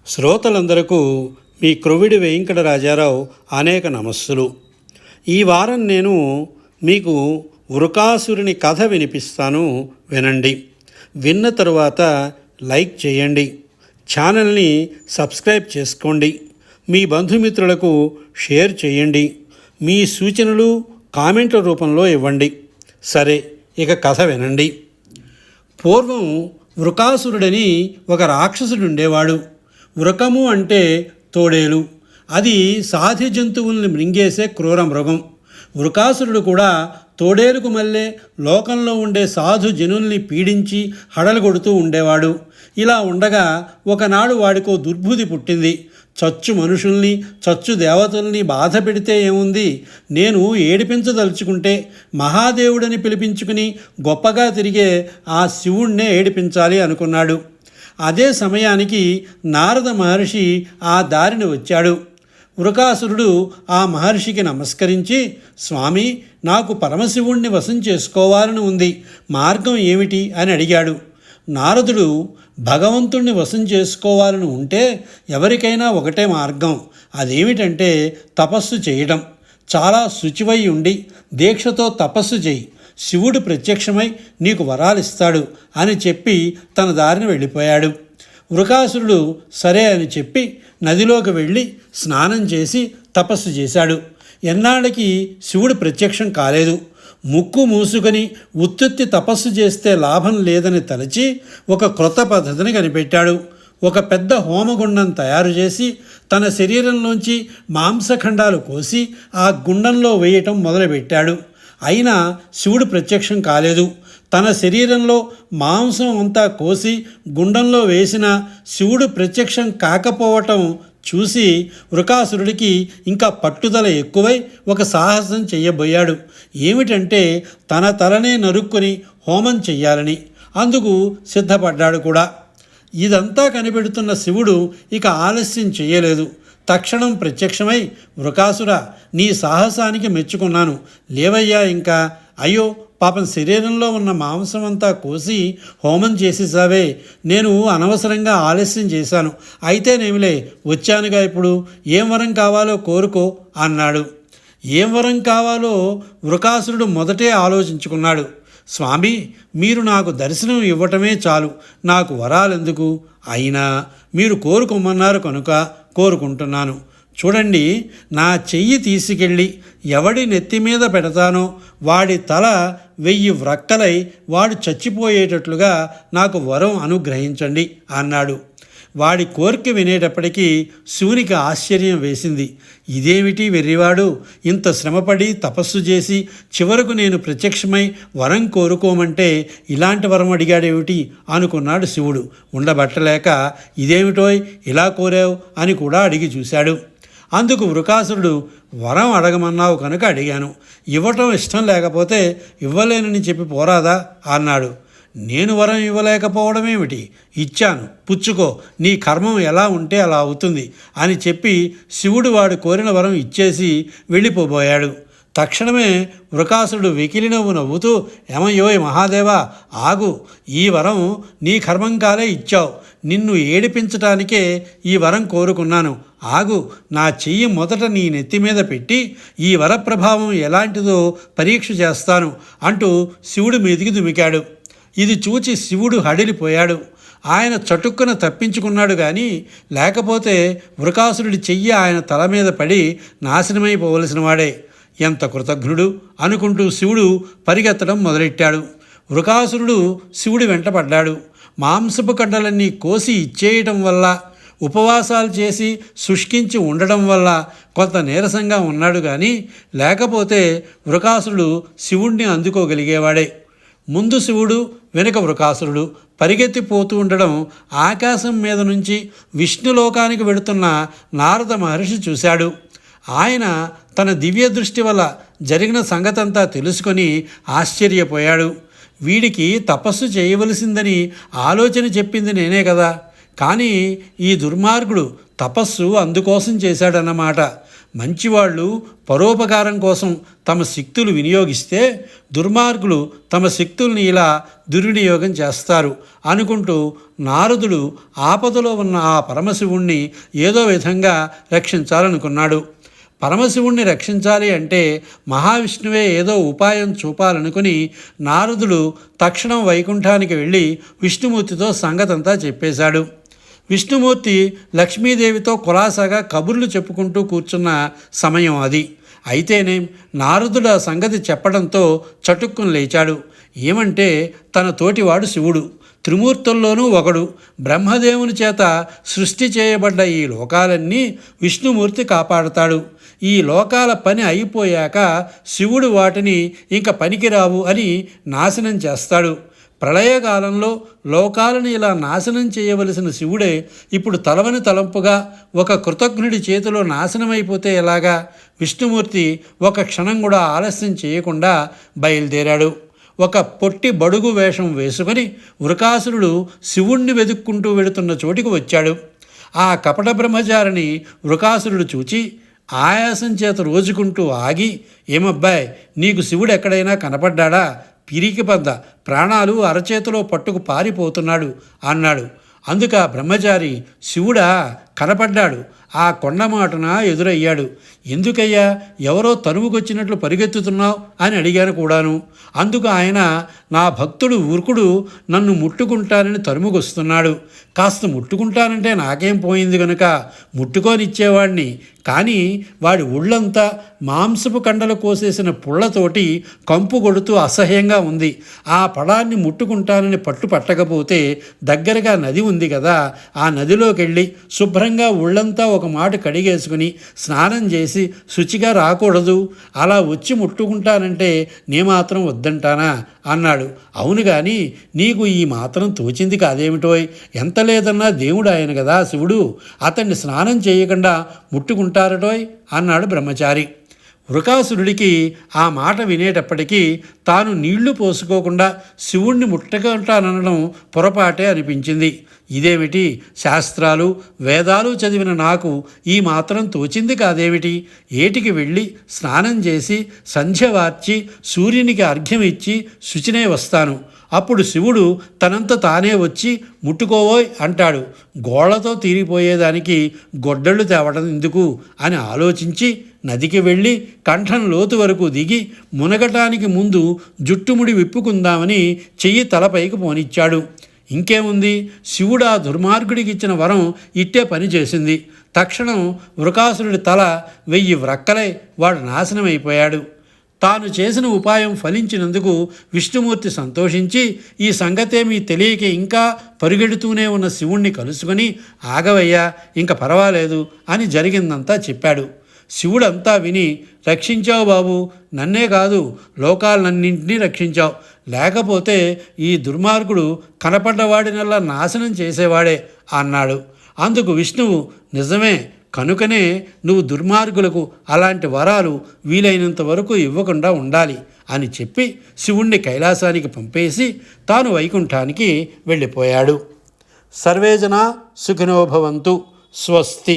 శ్రోతలందరకు మీ క్రొవిడి వెంకట రాజారావు అనేక నమస్సులు. ఈ వారం నేను మీకు వృకాసురుని కథ వినిపిస్తాను, వినండి. విన్న తరువాత లైక్ చేయండి, ఛానల్ని సబ్స్క్రైబ్ చేసుకోండి, మీ బంధుమిత్రులకు షేర్ చేయండి, మీ సూచనలు కామెంట్ల రూపంలో ఇవ్వండి. సరే, ఇక కథ వినండి. పూర్వం వృకాసురుడని ఒక రాక్షసుడు ఉండేవాడు. వృకము అంటే తోడేలు. అది సాధి జంతువుల్ని మృంగేసే క్రూర మృగం. వృకాసురుడు కూడా తోడేలుకు మళ్ళీ లోకంలో ఉండే సాధు జనుల్ని పీడించి హడలుగొడుతూ ఉండేవాడు. ఇలా ఉండగా ఒకనాడు వాడికో దుర్బుద్ధి పుట్టింది. చచ్చు మనుషుల్ని, చచ్చు దేవతల్ని బాధ పెడితే ఏముంది, నేను ఏడిపించదలుచుకుంటే మహాదేవుడని పిలిపించుకుని గొప్పగా తిరిగే ఆ శివుణ్ణే ఏడిపించాలి అనుకున్నాడు. అదే సమయానికి నారద మహర్షి ఆ దారిని వచ్చాడు. వృకాసురుడు ఆ మహర్షికి నమస్కరించి, స్వామి, నాకు పరమశివుణ్ణి వశం చేసుకోవాలని ఉంది, మార్గం ఏమిటి అని అడిగాడు. నారదుడు, భగవంతుణ్ణి వశం చేసుకోవాలని ఉంటే ఎవరికైనా ఒకటే మార్గం, అదేమిటంటే తపస్సు చేయడం. చాలా శుచివై ఉండి దీక్షతో తపస్సు చేయి, శివుడు ప్రత్యక్షమై నీకు వరాలిస్తాడు అని చెప్పి తన దారిని వెళ్ళిపోయాడు. వృకాసురుడు సరే అని చెప్పి నదిలోకి వెళ్ళి స్నానం చేసి తపస్సు చేశాడు. ఎన్నాళ్ళకి శివుడు ప్రత్యక్షం కాలేదు. ముక్కు మూసుకొని ఉత్తుత్తి తపస్సు చేస్తే లాభం లేదని తలచి ఒక క్రొత్త పద్ధతిని కనిపెట్టాడు. ఒక పెద్ద హోమగుండం తయారు చేసి తన శరీరంలోంచి మాంసఖండాలు కోసి ఆ గుండంలో వేయటం మొదలుపెట్టాడు. అయినా శివుడు ప్రత్యక్షం కాలేదు. తన శరీరంలో మాంసం అంతా కోసి గుండంలో వేసిన శివుడు ప్రత్యక్షం కాకపోవటం చూసి వృకాసురుడికి ఇంకా పట్టుదల ఎక్కువై ఒక సాహసం చెయ్యబోయాడు. ఏమిటంటే తన తలనే నరుక్కొని హోమం చెయ్యాలని. అందుకు సిద్ధపడ్డాడు కూడా. ఇదంతా కనిపెడుతున్న శివుడు ఇక ఆలస్యం చెయ్యలేదు. తక్షణం ప్రత్యక్షమై, వృకాసుర, నీ సాహసానికి మెచ్చుకున్నాను, లేవయ్యా ఇంకా. అయ్యో పాపం, శరీరంలో ఉన్న మాంసం అంతా కోసి హోమం చేసేసావే, నేను అనవసరంగా ఆలస్యం చేశాను. అయితేనేమిలే, వచ్చానుగా, ఇప్పుడు ఏం వరం కావాలో కోరుకో అన్నాడు. ఏం వరం కావాలో వృకాసురుడు మొదటే ఆలోచించుకున్నాడు. స్వామి, మీరు నాకు దర్శనం ఇవ్వటమే చాలు, నాకు వరాలెందుకు, అయినా మీరు కోరుకోమన్నారు కనుక కోరుకుంటున్నాను. చూడండి, నా చెయ్యి తీసుకెళ్ళి ఎవడి నెత్తి మీద పెడతానో వాడి తల 1000 వ్రక్కలై వాడు చచ్చిపోయేటట్లుగా నాకు వరం అనుగ్రహించండి అన్నాడు. వాడి కోరిక వినేటప్పటికీ శివునికి ఆశ్చర్యం వేసింది. ఇదేమిటి వెర్రివాడు, ఇంత శ్రమపడి తపస్సు చేసి చివరకు నేను ప్రత్యక్షమై వరం కోరుకోమంటే ఇలాంటి వరం అడిగాడేమిటి అనుకున్నాడు శివుడు. ఉండబట్టలేక, ఇదేమిటోయ్ ఇలా కోరావు అని కూడా అడిగి చూశాడు. అందుకు వృకాసురుడు, వరం అడగమన్నావు కనుక అడిగాను, ఇవ్వటం ఇష్టం లేకపోతే ఇవ్వలేనని చెప్పి పోరాదా అన్నాడు. నేను వరం ఇవ్వలేకపోవడమేమిటి, ఇచ్చాను, పుచ్చుకో, నీ కర్మం ఎలా ఉంటే అలా అవుతుంది అని చెప్పి శివుడు వాడు కోరిన వరం ఇచ్చేసి వెళ్ళిపోబోయాడు. తక్షణమే వృకాసురుడు వెకిలి నవ్వుతూ, ఏమయ్యోయ్ మహాదేవా, ఆగు, ఈ వరం నీ కర్మంకాలే ఇచ్చావు, నిన్ను ఏడిపించటానికే ఈ వరం కోరుకున్నాను, ఆగు, నా చెయ్యి మొదట నీ నెత్తి మీద పెట్టి ఈ వరప్రభావం ఎలాంటిదో పరీక్ష చేస్తాను అంటూ శివుడి మీదికి దుమికాడు. ఇది చూచి శివుడు హడిలిపోయాడు. ఆయన చటుక్కున తప్పించుకున్నాడు కానీ లేకపోతే వృకాసురుడి చెయ్యి ఆయన తల మీద పడి నాశనమైపోవలసిన వాడే. ఎంత కృతజ్ఞుడు అనుకుంటూ శివుడు పరిగెత్తడం మొదలెట్టాడు. వృకాసురుడు శివుడి వెంటపడ్డాడు. మాంసపు కడ్డలన్నీ కోసి ఇచ్చేయటం వల్ల, ఉపవాసాలు చేసి శుష్కించి ఉండడం వల్ల కొంత నీరసంగా ఉన్నాడు కానీ లేకపోతే వృకాసురుడు శివుణ్ణి అందుకోగలిగేవాడే. ముందు శివుడు, వెనుక వృకాసురుడు పరిగెత్తిపోతూ ఉండడం ఆకాశం మీద నుంచి విష్ణులోకానికి వెడుతున్న నారద మహర్షి చూశాడు. ఆయన తన దివ్య దృష్టి వల్ల జరిగిన సంగతంతా తెలుసుకొని ఆశ్చర్యపోయాడు. వీడికి తపస్సు చేయవలసిందని ఆలోచన చెప్పింది నేనే కదా, కానీ ఈ దుర్మార్గుడు తపస్సు అందుకోసం చేశాడన్నమాట. మంచివాళ్ళు పరోపకారం కోసం తమ శక్తులు వినియోగిస్తే దుర్మార్గులు తమ శక్తుల్ని ఇలా దుర్వినియోగం చేస్తారు అనుకుంటూ నారదుడు ఆపదలో ఉన్న ఆ పరమశివుణ్ణి ఏదో విధంగా రక్షించాలనుకున్నాడు. పరమశివుణ్ణి రక్షించాలి అంటే మహావిష్ణువే ఏదో ఉపాయం చూపాలనుకుని నారదుడు తక్షణం వైకుంఠానికి వెళ్ళి విష్ణుమూర్తితో సంగతంతా చెప్పేశాడు. విష్ణుమూర్తి లక్ష్మీదేవితో కులాసాగా కబుర్లు చెప్పుకుంటూ కూర్చున్న సమయం అది. అయితేనే నారదుడు ఆ సంగతి చెప్పడంతో చటుక్కుని లేచాడు. ఏమంటే తన తోటివాడు శివుడు, త్రిమూర్తుల్లోనూ ఒకడు, బ్రహ్మదేవుని చేత సృష్టి చేయబడ్డ ఈ లోకాలన్నీ విష్ణుమూర్తి కాపాడతాడు. ఈ లోకాల పని అయిపోయాక శివుడు వాటిని ఇంక పనికిరావు అని నాశనం చేస్తాడు. ప్రళయకాలంలో లోకాలను ఇలా నాశనం చేయవలసిన శివుడే ఇప్పుడు తలవని తలంపుగా ఒక కృతజ్ఞుడి చేతిలో నాశనమైపోతే ఎలాగా? విష్ణుమూర్తి ఒక క్షణం కూడా ఆలస్యం చేయకుండా బయలుదేరాడు. ఒక పొట్టి బడుగు వేషం వేసుకొని వృకాసురుడు శివుణ్ణి వెతుక్కుంటూ వెడుతున్న చోటికి వచ్చాడు. ఆ కపట బ్రహ్మచారిని వృకాసురుడు చూచి ఆయాసం చేత రోజుకుంటూ ఆగి, ఏమబ్బాయ్, నీకు శివుడు ఎక్కడైనా కనపడ్డాడా? పిరికి ప్రాణాలు అరచేతిలో పట్టుకు పారిపోతున్నాడు అన్నాడు. అందుకు ఆ బ్రహ్మచారి, శివుడా కనపడ్డాడు, ఆ కొండమాటున ఎదురయ్యాడు. ఎందుకయ్యా ఎవరో తనువుకొచ్చినట్లు పరిగెత్తుతున్నావు అని అడిగాను కూడాను. అందుకు ఆయన, నా భక్తుడు ఉరుకుడు నన్ను ముట్టుకుంటానని తరుముకొస్తున్నాడు. కాస్త ముట్టుకుంటానంటే నాకేం పోయింది గనుక ముట్టుకోనిచ్చేవాడిని. కానీ వాడి ఒళ్ళంతా మాంసపు కండలు కోసేసిన పుళ్లతోటి కంపు కొడుతూ అసహ్యంగా ఉంది. ఆ పడాన్ని ముట్టుకుంటానని పట్టకపోతే దగ్గరగా నది ఉంది కదా, ఆ నదిలోకి వెళ్ళి శుభ్రంగా ఒళ్ళంతా ఒక మాట కడిగేసుకుని స్నానం చేసి శుచిగా రాకూడదు? అలా వచ్చి ముట్టుకుంటానంటే నే మాత్రం వద్దంటానా అన్నాడు. అవును కానీ నీకు ఈ మాత్రం తోచింది కాదేమిటోయ్? ఎంత లేదన్నా దేవుడు ఆయన కదా శివుడు, అతన్ని స్నానం చేయకుండా ముట్టుకుంటారటోయ్ అన్నాడు బ్రహ్మచారి. వృకాసురుడికి ఆ మాట వినేటప్పటికీ తాను నీళ్లు పోసుకోకుండా శివుణ్ణి ముట్టకుంటాననడం పొరపాటే అనిపించింది. ఇదేమిటి, శాస్త్రాలు వేదాలు చదివిన నాకు ఈ మాత్రం తోచింది కాదేమిటి? ఏటికి వెళ్ళి స్నానం చేసి సంధ్య వార్చి సూర్యునికి అర్ఘ్యం ఇచ్చి శుచినే వస్తాను. అప్పుడు శివుడు తనంత తానే వచ్చి ముట్టుకోవోయ్ అంటాడు. గోళ్లతో తీరిపోయేదానికి గొడ్డళ్ళు తేవడం ఎందుకు అని ఆలోచించి నదికి వెళ్ళి కంఠం లోతు వరకు దిగి మునగటానికి ముందు జుట్టుముడి విప్పుకుందామని చెయ్యి తలపైకి పోనిచ్చాడు. ఇంకేముంది, శివుడు ఆ దుర్మార్గుడికి ఇచ్చిన వరం ఇట్టే పని చేసింది. తక్షణం వృకాసురుడి తల 1000 వ్రక్కలై వాడు నాశనమైపోయాడు. తాను చేసిన ఉపాయం ఫలించినందుకు విష్ణుమూర్తి సంతోషించి ఈ సంగతేమీ తెలియక ఇంకా పరుగెడుతూనే ఉన్న శివుణ్ణి కలుసుకొని, ఆగవయ్యా, ఇంక పర్వాలేదు అని జరిగిందంతా చెప్పాడు. శివుడంతా విని, రక్షించావు బాబు, నన్నే కాదు లోకాలన్నింటినీ రక్షించావు. లేకపోతే ఈ దుర్మార్గుడు కనపడ్డవాడినల్లా నాశనం చేసేవాడే అన్నాడు. అందుకు విష్ణువు, నిజమే, కనుకనే నువ్వు దుర్మార్గులకు అలాంటి వరాలు వీలైనంత వరకు ఇవ్వకుండా ఉండాలి అని చెప్పి శివుణ్ణి కైలాసానికి పంపేసి తాను వైకుంఠానికి వెళ్ళిపోయాడు. సర్వేజన సుఖినో భవంతు. స్వస్తి.